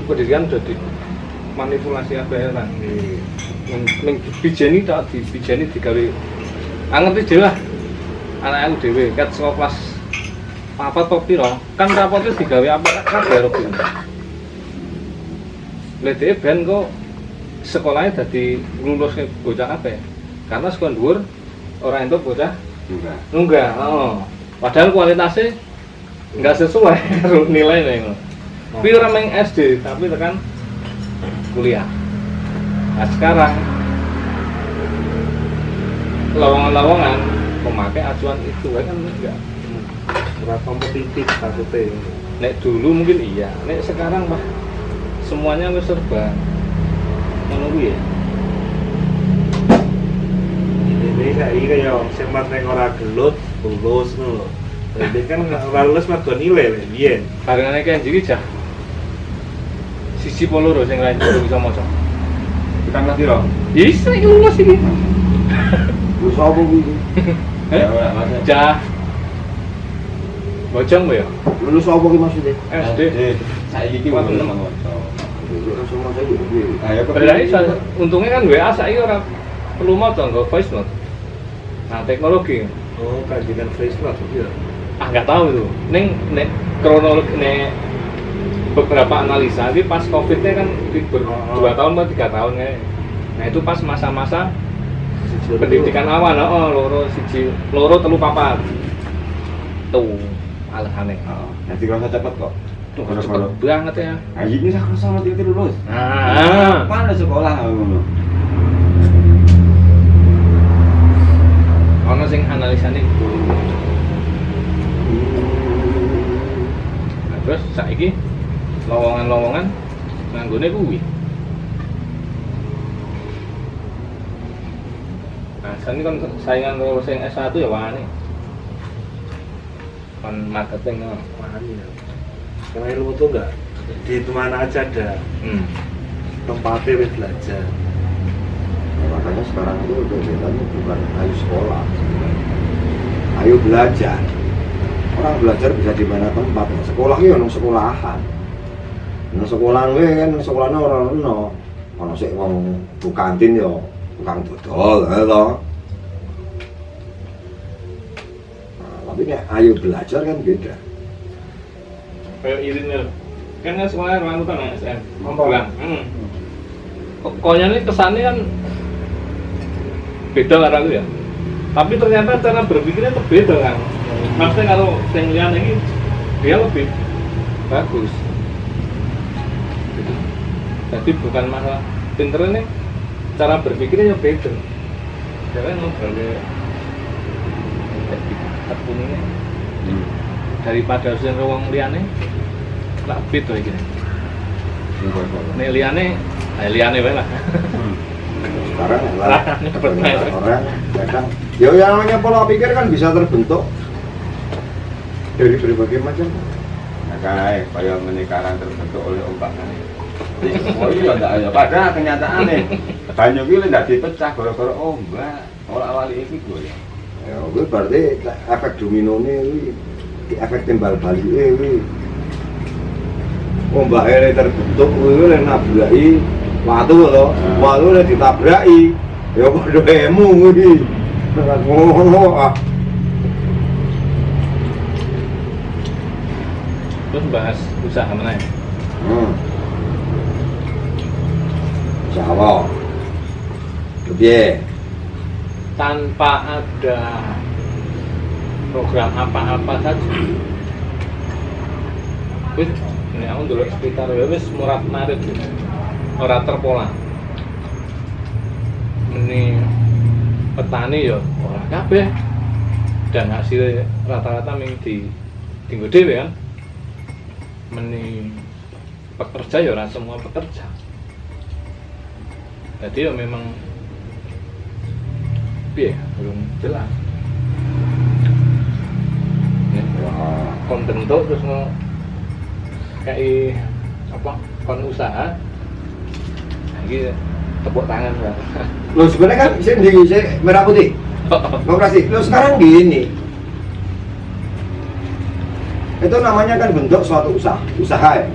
pendidikan udah dimanipulasi apa ya kan ning bijeni tak dibijeni digawe ngerti dhewe lah anak aku dhewe ket saka kelas 4 apa piro kan rapote digawe apa kabeh ro ben lha dhewe ben kok sekolahnya dadi lulus bocah kabeh karena sekolah dhuwur ora entuk bocah nunggah padahal kualitasnya nggak sesuai nilainya ngono. Tapi orang main SD, tapi tekan kuliah. Nah sekarang lowongan-lowongan memakai acuan itu kan enggak berapa kompetitif maksudnya. Nek dulu mungkin iya, nek sekarang mah semuanya wis serba menunggu ya. Ini kayak sempat neng ora gelut lulus lho. Jadi kan ora lulus mah do nilai lho biyen. Barengane kayak jadi jah. Sisi poloro sing lain baru bisa maca. Kita ngerti loh. Bisa iki lulus iki. Lulus apa iki? Jah. Bocong ya? Lulus apa iki maksudnya? SD. Saiki iki wong teman maca. Semua saya iki. Ayo Berarti untungnya kan WA saiki ora perlu maca nggo voice note. Nah, teknologi. Oh, kajian voice note ya. Nggak tahu itu. Nek kronologi nek beberapa analisa ini pas Covid-nya kan 2 tahun atau 3 tahun ya. Nah, itu pas masa-masa pendidikan awal, loro telu papat. Tuh, alasannya. Nanti kalau cepet kok. Tuh, cepet banget ya. Nah, ini saya kerasa nanti lulus. Nah, Mana sekolah ngono. ono sing analisane nah, terus saiki lowongan-lowongan nganggone kuwi nah sani kan saingan karo sing S1 ya wani kan marketing Wani ya. Karena ilmu tuh enggak di mana aja ada tempatnya belajar. Makanya sekarang itu kegiatannya bukan ayo sekolah, ayo belajar. Orang belajar bisa di mana tempat. Sekolah itu orang sekolahan. Nah sekolahan itu kan sekolahnya orang ono sik wong bu kantin ya tukang dodol, gitu. Nah, tapi nek ayo belajar kan beda. kayak Irinel kan sekolahnya orang utang SM bilang pokoknya ini kesannya kan beda lah itu ya tapi ternyata cara berpikirnya tuh beda kan maksudnya kalau yang lihat ini dia lebih bagus gitu. Jadi bukan masalah pinter ini cara berpikirnya beda karena berbagai terpuningnya daripada harus yang ruang liane tak beda lagi nih liane wae lah Sekarang orang kadang ya yang namanya pola pikir kan bisa terbentuk dari berbagai macam. Nah kayak menikaran terbentuk oleh ombak kan. Oh iya enggak ada pada kenyataannya banyak ini tidak dipecah gara-gara ombak awal-awal ini gue ya gue berarti efek domino ini efek timbal balik ini ombak ini terbentuk itu yang nabraki watu loh, watu udah ditabraki ya pada emu ini terus bahas usaha mana ya? Jawa lebih Tanpa ada program apa-apa saja wis ini aku dulu sekitar ya wis murah marit gitu ora terpola ini petani ya ora kabeh dan hasil rata-rata ming di tinggo dhewe kan meni pekerja ya ora semua pekerja jadi ya memang piye belum jelas ya, kon bentuk terus mau kayak apa kon usaha lagi tepuk tangan kan lo sebenarnya kan di merah putih demokrasi lo sekarang gini itu namanya kan bentuk suatu usaha ya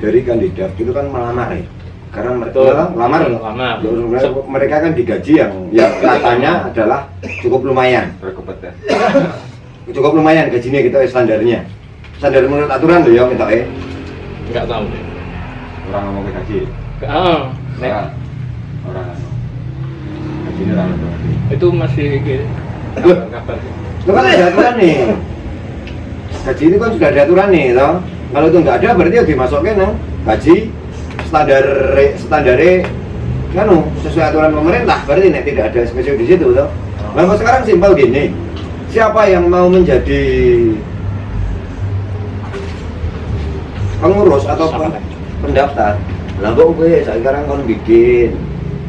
dari kandidat itu kan melamar ya. Karena Betul. melamar, Lamar. mereka kan digaji yang katanya adalah cukup lumayan. Berkompeten. Cukup lumayan gajinya kita standarnya. Standar menurut aturan loh ya kita Enggak tahu. orang ngomong ke gaji. Nek Orang gajinya orang itu. itu masih kabar. Itu kan ada aturan nih. Gaji itu kan sudah ada aturan nih, toh. Kalau itu nggak ada berarti ya dimasukkan nang gaji standar kan sesuai aturan pemerintah. Berarti nek tidak ada spesial di situ, toh. Nah, kalau sekarang simpel gini. Siapa yang mau menjadi pengurus atau pendaftar? Lah kok gue sekarang kan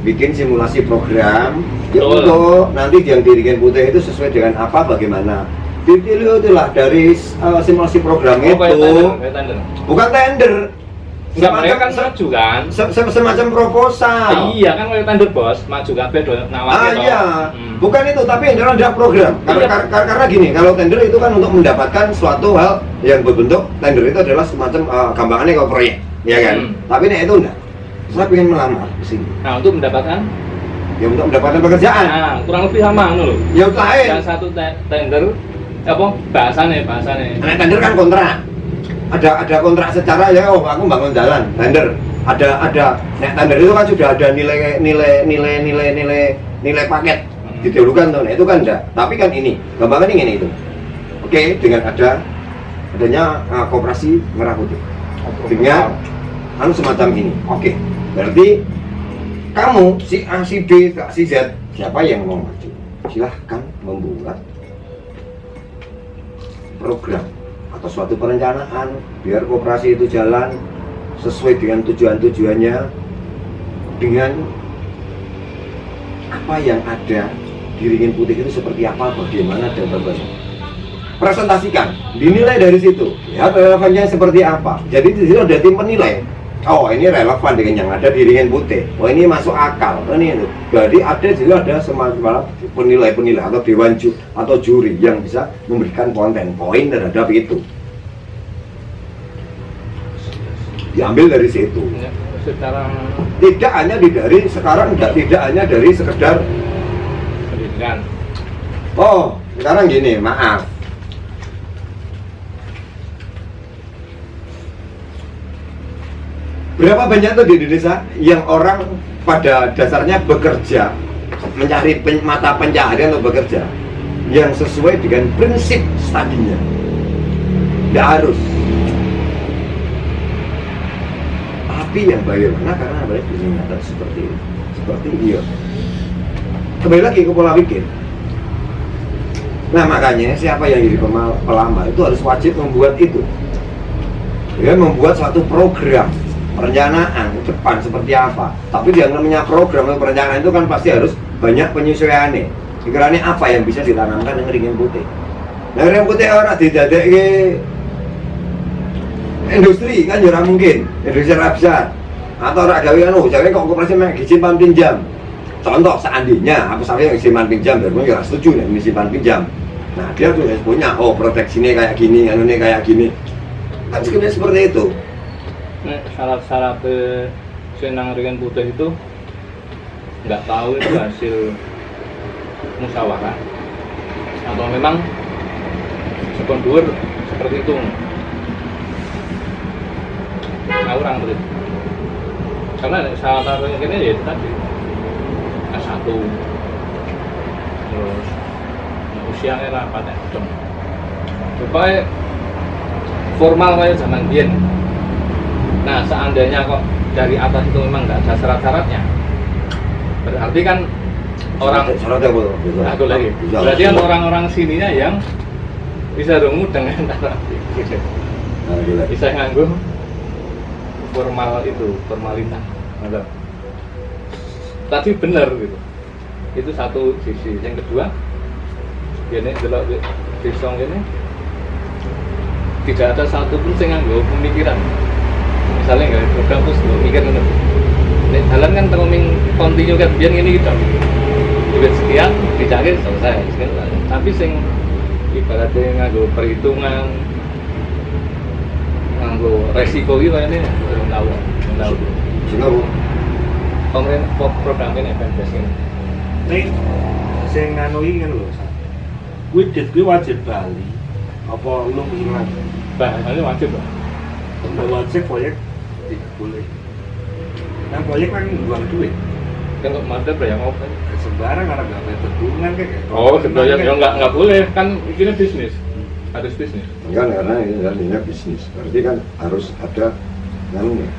bikin simulasi program ya untuk nanti yang dirigen putih itu sesuai dengan apa bagaimana dipilih itulah dari simulasi program itu Kayak tender. bukan tender Enggak, mereka kan maju kan? semacam proposal. Iya kan kayak tender bos, maju kabeh do nawake toh. Iya, bukan itu tapi yang ada program. Karena gini, kalau tender itu kan untuk mendapatkan suatu hal yang berbentuk tender itu adalah semacam gampangannya kalau proyek, ya kan? Tapi nek itu enggak. Saya ingin melamar di sini. Nah, untuk mendapatkan Ya untuk mendapatkan pekerjaan. nah, kurang lebih sama ngono lho. Ya lain. Yang satu tender apa bahasane. Nek tender kan kontrak. Ada kontrak secara ya aku bangun jalan tender ada nek tender itu kan sudah ada nilai paket didahulukan tuh. Nah, itu kan enggak tapi kan ini gambaran ini itu oke dengan adanya koperasi merah putih dengan semacam ini oke berarti kamu si A si B si Z siapa yang mau maju silahkan membuat program atau suatu perencanaan biar koperasi itu jalan sesuai dengan tujuannya dengan apa yang ada di Ringin Putih itu seperti apa, bagaimana dan bagaimana presentasikan, dinilai dari situ ya relevannya seperti apa jadi di situ ada tim penilai oh ini relevan dengan yang ada di Ringin Putih oh ini masuk akal ini jadi ada semacam penilai atau dewan atau juri yang bisa memberikan poin terhadap itu diambil dari situ Ya, secara tidak hanya tidak hanya dari sekedar pendidikan. oh sekarang gini maaf berapa banyak tuh di Indonesia yang orang pada dasarnya bekerja mencari mata pencaharian atau bekerja yang sesuai dengan prinsip studinya tidak harus tapi yang bagaimana karena banyak nyata seperti iya kembali lagi ke pola pikir nah makanya siapa yang jadi pelamar itu harus wajib membuat itu ya membuat suatu program perencanaan ke depan seperti apa tapi yang namanya program atau perencanaan itu kan pasti harus banyak penyesuaiannya pikirannya apa yang bisa ditanamkan dengan Ringin Putih nah Ringin Putih orang tidak industri kan juga mungkin industri besar atau orang gawe kan jadi kok koperasi simpan pinjam contoh seandainya apa sampai yang simpan pinjam dan gue nggak setuju nih simpan pinjam nah dia tuh punya proteksinya kayak gini anunya kayak gini kan sebenarnya seperti itu. Nah, syarat-syarat senang Ringin Putih itu nggak tahu itu hasil musyawarah atau memang sekondur seperti itu orang begitu karena syarat ini ya itu tadi S1 terus usianya rapat ya supaya formal kayak zaman biyen. Nah seandainya kok dari atas itu memang nggak ada syarat-syaratnya berarti kan syaratnya apa? Aku lagi berarti kan orang-orang sininya yang bisa rungu dengan cara gitu. Bisa nganggu formalitas gitu. Tadi benar gitu itu satu sisi yang kedua ini delok di song ini tidak ada satupun yang nganggu pemikiran misalnya nggak program terus mikir gitu nek jalan kan teroming kontinu kan biar ini gitu duit sekian dicari selesai tapi sing ibaratnya nganggu perhitungan nganggu nganggo resiko iki kayane belum tahu. Sehingga Bu, Pemerintah programnya FNBS ini. Ning sing nganu iki kan lho. Kuwi dit kuwi wajib bali. Apa lu ilang? Bahasanya wajib, Pak. Wajib proyek tidak boleh. Nah proyek kan buang duit. Kan kok mandat bayang apa? Sembarang karena nggak ada tebungan kayak. Oh, sebenarnya ya nggak boleh kan ini bisnis. Harus bisnis. enggak karena ini adalah bisnis. Berarti kan harus ada namanya.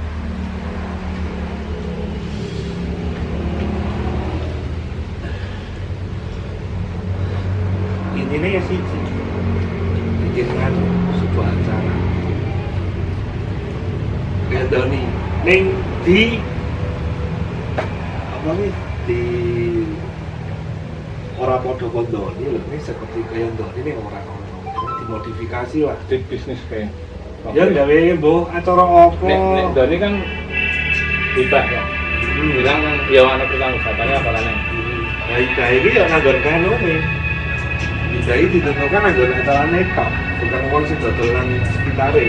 Intinya ya sih bikin kan sebuah acara kayak Doni neng di apa nih di orang podo Doni loh ini seperti kayak Doni ini orang-orang dimodifikasi lah Di bisnis kayak. ya gawe boh acara apa Nek Doni kan hibah ya. Bilang kan ya anak perusahaan wisatanya apa kan? nah ini ya nganggon kan nih jadi ditentukan nganggon acara nekap bukan uang sih dodolan sekitarnya.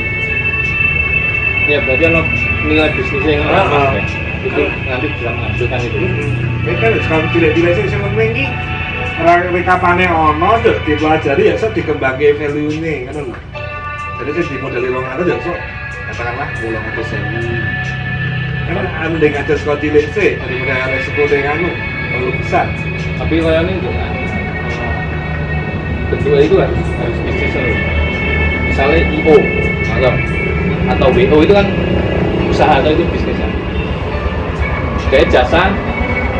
Ya berarti ono nilai bisnisnya yang Ah, lama ah. ya. Itu nanti bisa menghasilkan itu. Ini kan sekarang tidak sih yang penting ini rekapannya ono, terus dipelajari ya so dikembangkan value-nya kan lho. Jadi saya di model 200 ya so katakanlah 200.000 kan anda ngajar sekolah cilik sih daripada resiko dengan terlalu besar. Tapi kayaknya itu bentuknya itu harus bisnis loh. Misalnya IO atau WO itu kan usaha atau itu bisnis kan. Kayak jasa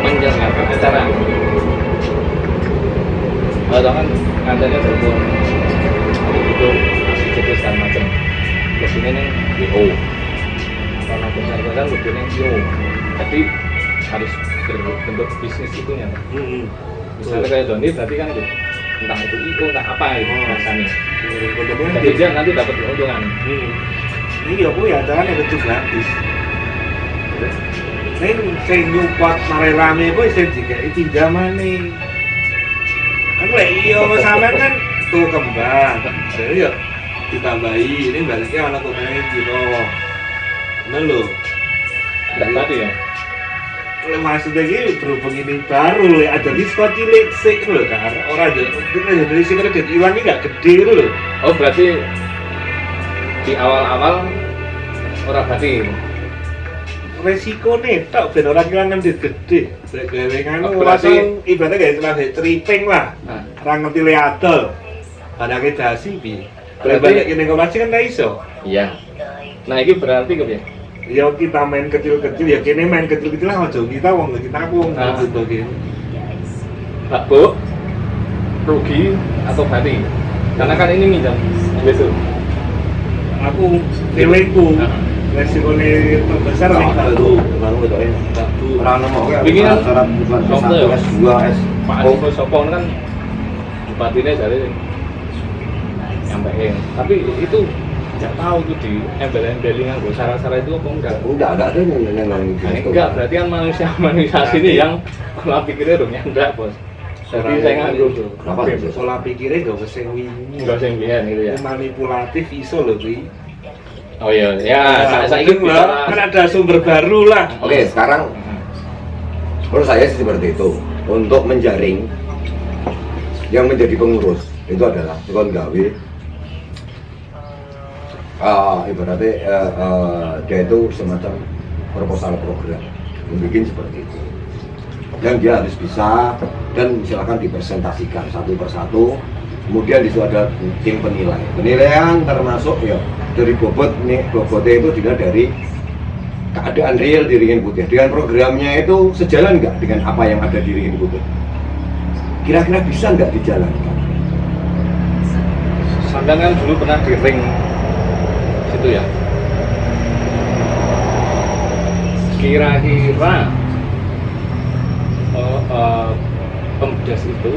menyelenggarakan acara. Atau kan adanya telepon itu masih jadi segala macam. Kesini nih WO. Kalau besar-besar lebihnya IO. Tapi harus berbentuk bisnis itunya. Misalnya kayak Doni berarti kan itu entah itu IO entah apa itu rasanya. Jadi dia nanti dapat keuntungan. Ini ya bu ya acara yang itu gratis. Ini saya nyupport marai rame bu saya juga pinjaman nih. Kan lek iya sama sampean kan tuh kembang. Jadi ya ditambahi ini baliknya anak kotanya gitu. Nah lo. Enggak tadi ya. Maksudnya ini berhubung ini baru ya ada diskon cilik sih loh kan orang aja dari sini kredit iurannya nggak gede loh. Oh berarti di awal-awal orang berarti Resiko nih tak ben orang kira ngambil gede gawe nganu Berarti- langsung ibaratnya kayak istilah tripping lah Nah. orang ngerti leadel pada kedasi bi Berarti- balik ini koperasi kan nggak iso iya. Nah ini berarti kepiye? ya kita main kecil-kecil ya kini main kecil-kecil lah ojo kita wong kita pun Ah. gitu gini Pak Bu, rugi atau bati? Karena kan ini minjam gitu. aku feelingku resikonya terbesar nih baru orang mau Begini kan, acara bukan contoh S1, ya. S2, S. Pak Adi Sopon kan bupatinya dari nyampein. Tapi itu nggak tahu itu di embel-embelin nganggo syarat-syarat itu apa enggak? Enggak ada yang Nah, enggak, berarti kan manusia ini yang pola pikirnya dong enggak bos. Jadi saya nganggo tuh. Kenapa? pola pikirnya gak usah wingi Enggak sih yang gitu ya. manipulatif iso loh Wi. Oh iya, ya saya Mungkin ingin lah, kan ada sumber baru lah. Oke, sekarang menurut saya sih seperti itu. Untuk menjaring yang menjadi pengurus itu adalah tukang gawe. Ibaratnya dia itu semacam proposal program, membuat seperti itu. Dan dia harus bisa dan silakan dipresentasikan satu persatu. Kemudian di situ ada tim penilai. Penilaian termasuk ya dari bobotnya itu dilihat dari keadaan real di Ringin Putih. Dengan programnya itu sejalan nggak dengan apa yang ada di Ringin Putih? Kira-kira bisa nggak dijalankan? Sandan kan dulu pernah di ring situ ya. Kira-kira Pemdes itu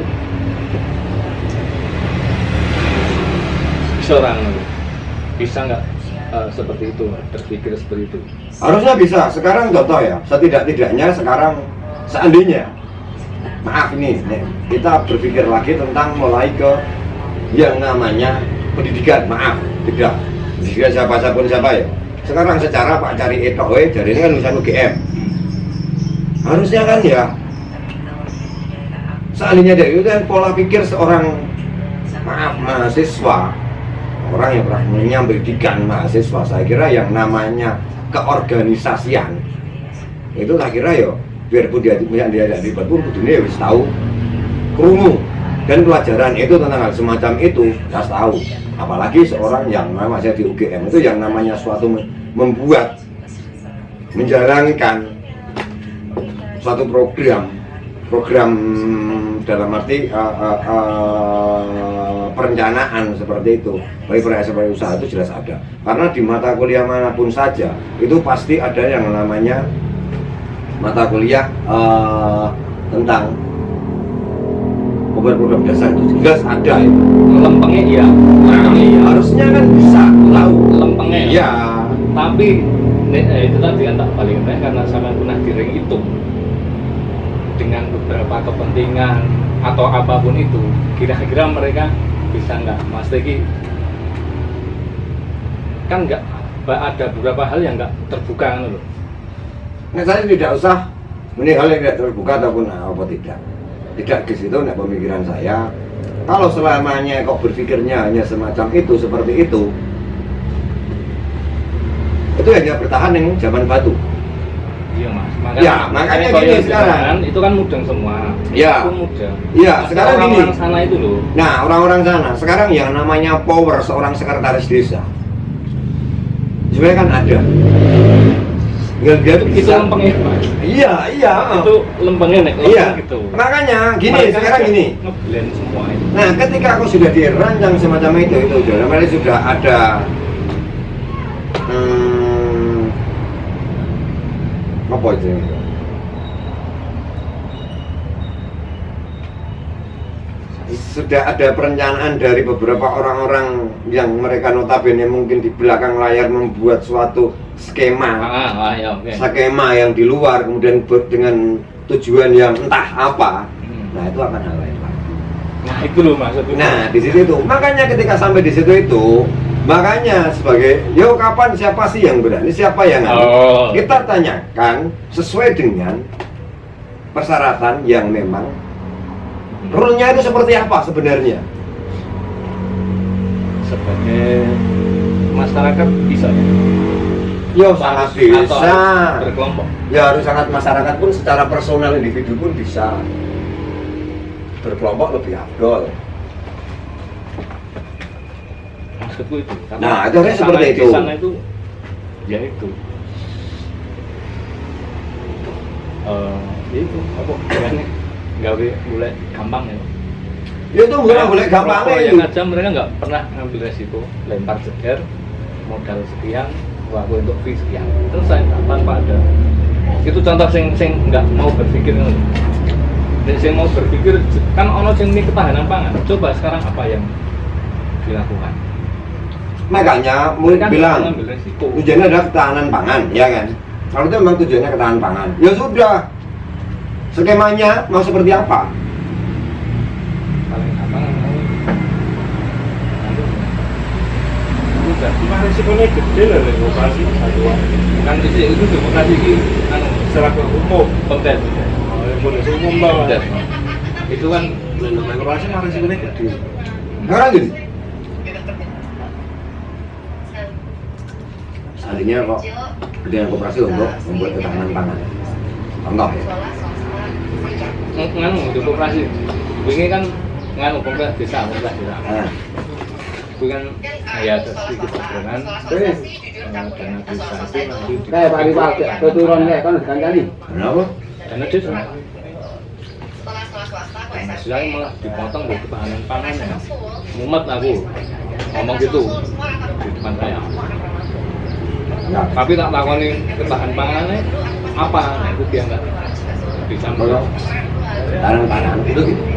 bisa nggak seperti itu, berpikir seperti itu? Harusnya bisa. Sekarang contoh ya, setidak-tidaknya sekarang seandainya, maaf nih, kita berpikir lagi tentang mulai ke yang namanya pendidikan. Maaf, tidak. Jika siapa ya. Sekarang secara Pak cari etok dari ini kan lulusan UGM. Harusnya kan ya seandainya dari itu kan pola pikir seorang mahasiswa, orang yang pernah mengenyam pendidikan mahasiswa, saya kira yang namanya keorganisasian itu tak kira ya biarpun dia tidak dibuat pun dunia harus tahu krungu dan pelajaran itu tentang hal semacam itu harus tahu. Apalagi seorang yang masih di UGM itu yang namanya suatu membuat menjalankan suatu program dalam arti perencanaan seperti itu bagi proyek seperti usaha itu jelas ada, karena di mata kuliah manapun saja itu pasti ada yang namanya mata kuliah tentang program dasar itu jelas ada itu. Lempengnya iya. Nah, harusnya kan bisa tahu Lempengnya ya. Tapi itu tadi yang tak paling penting karena saya pernah dihitung dengan beberapa kepentingan atau apapun itu, kira-kira mereka bisa nggak, Mas Teki? Kan nggak ada beberapa hal yang nggak terbuka kan loh. Nah, saya tidak usah ini hal yang tidak terbuka ataupun apa tidak ke situ. Nah, pemikiran saya kalau selamanya kok berpikirnya hanya semacam itu seperti itu hanya bertahan yang zaman batu. Iya Mas, makanya gini sekarang itu kan mudeng semua. Ya, itu mudeng. Iya, sekarang gini. Orang sana itu loh. Nah, orang-orang sana sekarang yang namanya power seorang sekretaris desa sebenarnya kan ada. Dia Itu lempengnya Mas. Iya. Itu lempengnya nek Iya. gitu. Makanya gini, Mereka sekarang gini. Ngeblend semua itu. Nah, ketika aku sudah dirancang semacam itu dalam arti sudah ada apa itu? Sudah ada perencanaan dari beberapa orang-orang yang mereka notabene mungkin di belakang layar membuat suatu skema, Ya, okay. skema yang di luar kemudian dengan tujuan yang entah apa. Nah, itu akan hal lain lagi. Nah, itu loh maksudnya. Nah, di situ itu. Makanya ketika sampai di situ itu, makanya sebagai, yo kapan siapa sih yang berani, siapa yang kita tanyakan sesuai dengan persyaratan yang memang rule-nya itu seperti apa sebenarnya. Sebagai masyarakat bisa ya? Yo sangat bisa. Berkelompok. Ya harus sangat masyarakat pun secara personal individu pun bisa. Berkelompok lebih afdol. Maksudku itu. Nah, itu harusnya seperti itu. Di sana itu, ya itu. Itu apa? Kayaknya nggak boleh gampang ya. Ya itu boleh gampang yang aja mereka nggak pernah ngambil resiko, lempar jeger, modal sekian, waktu untuk fee sekian. Terus tanpa ada. Itu contoh sing nggak mau berpikir kan. Yang mau berpikir kan ono sing ini ketahanan pangan. Coba sekarang apa yang dilakukan? Makanya mau bilang tujuannya adalah ketahanan pangan, ya kan? Kalau itu memang tujuannya ketahanan pangan, ya sudah. Skemanya mau seperti apa? Paling gampang cuma resikonya gede lah demokrasi satuan. kan itu demokrasi ini Secara umum konten demokrasi umum lah. itu kan Demokrasi mah resikonya gede. Sekarang gini, seandainya kok dengan koperasi untuk membuat ketahanan pangan, contoh ya. nganu demokrasi ini kan nganu pemerintah desa Nah, itu kan ya ada sedikit pergerakan dana desa itu nanti Kayak Pak Rival, keturun kayak kan kali. kenapa? dana desa dana desa malah dipotong dari ketahanan pangan ya mumet aku ngomong gitu di depan saya Ya, tapi tak takoni ketahanan pangannya apa nah, itu dia nggak bisa kalau ketahanan pangan itu gitu.